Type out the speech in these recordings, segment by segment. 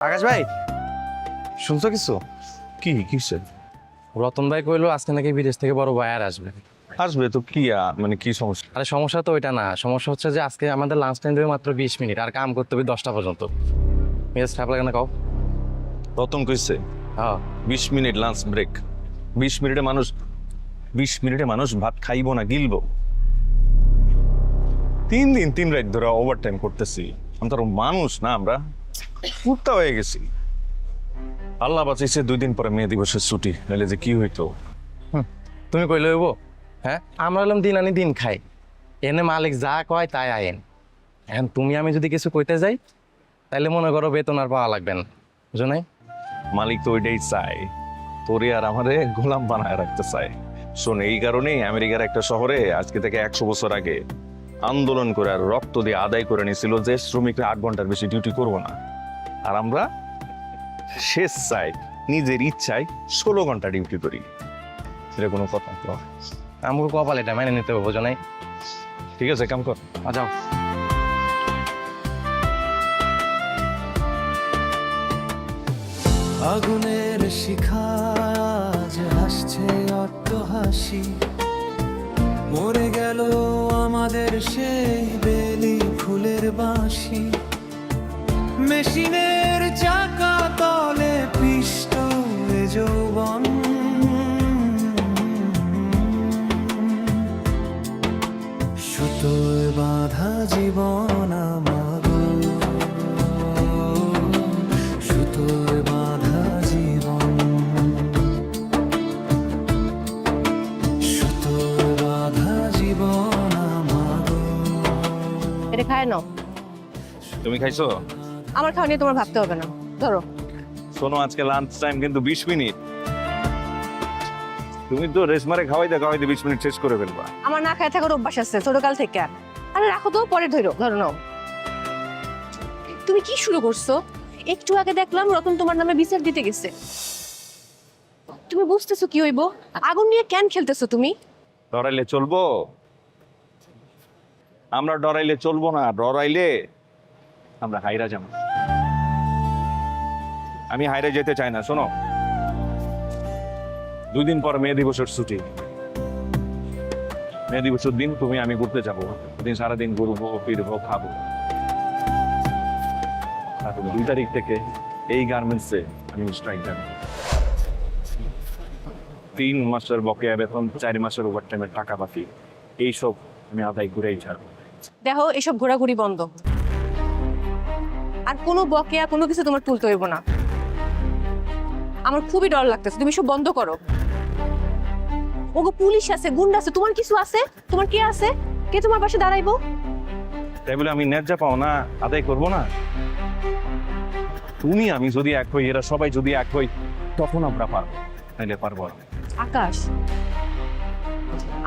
আকাশ ভাই, শুনছো কিছু? কি কিসে? রতন ভাই কইলো আজকে নাকি বিদেশ থেকে বড় ভাই আর আসবে। আসবে তো কি মানে কি সমস্যা? আরে সমস্যা তো ওইটা না, সমস্যা হচ্ছে যে আজকে আমাদের লাঞ্চ টাইম দেবে মাত্র 20 মিনিট, আর কাম করতে হবে 10টা পর্যন্ত। মেজাজ খারাপ লাগে না কাও? রতন কইছে হ্যাঁ 20 মিনিট লাঞ্চ ব্রেক। 20 মিনিটে মানুষ ভাত খাইবো না গিলবো। 3 দিন 3 রাত ধরে ওভার টাইম করতেছি। আমরা তো মানুষ না, আমরা কুত্তা হয়ে গেছি। আল্লাহ বাঁচাইছে 2 দিন পরে মে দিবসের ছুটি, নাহলে যে কি হইতো। তুমি কইলে হইব? হ্যাঁ আমরা হলাম দিন আনি দিন খাই, এনে মালিক যা কয় তাই আইন। এখন তুমি আমি যদি কিছু কইতে যাই তাইলে মনে করো বেতন আর পাওয়া লাগবে না, বুঝো নাই? মালিক তো ওইটাই চায়, তোরে আর আমারে গোলাম বানায় রাখতে চায়। শোন, এই কারণেই আমেরিকার একটা শহরে আজকে থেকে 100 বছর আগে আন্দোলন করে আর রক্ত দিয়ে আদায় করে নিয়েছিল যে শ্রমিকরা 8 ঘন্টার বেশি ডিউটি করবো না। আর আমরা শেষ চাই নিজের ইচ্ছায় 16 ঘন্টা ডিউটি করি। এটা কোনো কথা তো? আমাকে কপাল এটা মেনে নিতে হবে, বুঝো নাই? ঠিক আছে, কাম কর। যাও। আগুনের শিখা আজ হাসছে অট্টহাসি, মরে গেল আমাদের সেই বেলি ফুলের বাঁশি। মেশিনের চাকা তলে পিষ্ট এ যৌবন, সুতোয় বাঁধা জীবন আমাগো, সুতোয় বাঁধা জীবন, সুতোয় বাঁধা জীবন আমাগো। এটা খায় নাও। তুমি খাইছো? আমার খাওয়া নিয়ে তোমার ভাবতে হবে না, ধরো। শোনো, আজকে লাঞ্চ টাইম কিন্তু 20 মিনিট। তুমি তো রেশমারে খাওয়াইতে 20 মিনিট শেষ করে ফেলবা। আমার না খায় থাকার অভ্যাস আছে ছোটকাল থেকে। আরে রাখো তো, পরে ধরো নাও। তুমি কি শুরু করছো? একটু আগে দেখলাম রতন তোমার নামে বিচার দিতে গেছে। তুমি বুঝতেছো কি হইব? আগুন নিয়ে কেন খেলতেছো তুমি? ডরাইলে চলবো? আমরা ডরাইলে চলবো না, ডরাইলে আমরা হাইরা যাব। আমি হাইরা যেতে চাই না। শোনো, 2 দিন পর মে দিবসের ছুটি। মে দিবসের দিন তুমি আমি ঘুরতে যাবো। দিন সারাদিন ঘুরবো, ফিরবো, খাবো। তারপর 2 তারিখ থেকে এই গার্মেন্টসে আমি স্ট্রাইক দেব। 3 মাসের বকেয়া বেতন, 4 মাসের ওভারটাইমের টাকা বাকি, এইসব আমি আদায় করেই ছাড়বো। দেখো, এসব ঘোরাঘুরি বন্ধ। আর কোনো বকেয়া কোনো কিছু তোমার তুলতে হইব না। আমার খুবই ডর লাগতেছে, তুমি সব বন্ধ করো। ওগো পুলিশ আছে, গুন্ডা আছে, তোমার কিছু আছে? তোমার কে আছে? কে তোমার পাশে দাঁড়াইবো? তাই বলে আমি ন্যায্য পাও না আদায় করবো না? তুমি আমি যদি এক হই, এরা সবাই যদি এক হই, তখন আমরা পারবো, নাইলে পারবো না। আকাশ,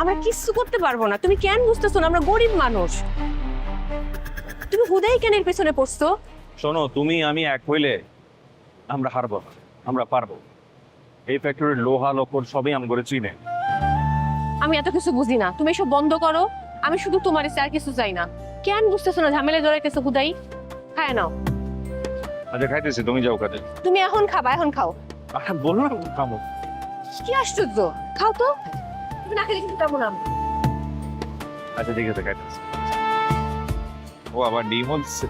আমরা কিচ্ছু করতে পারবো না। তুমি কেন বুঝতেছো না? আমরা গরিব মানুষ। তুমি হুদাই কেন এর পেছনে পড়ছো? শোনো, তুমি আমি এক হইলে আমরা হারবো না, আমরা পারবো। এই ফ্যাক্টরির লোহা লোকর সবই আমি করে চিনে। আমি এত কিছু বুঝি না, তুমি এসব বন্ধ করো। আমি শুধু তোমার আর কিছু চাই না। কেন বুঝতেছো না? ঝামেলা জড়াইতেছো হুদাই। খায় নাও। আচ্ছা খাইতেছি, তুমি যাও কাজে। তুমি এখন খাবা, এখন খাও। আচ্ছা বললাম খাবো। কি আশ্চর্য, খাও তো। তুমি না খেলে কিন্তু পাবো না। আচ্ছা ঠিক আছে, খাইতেছি। ও আবার ডিম হচ্ছে।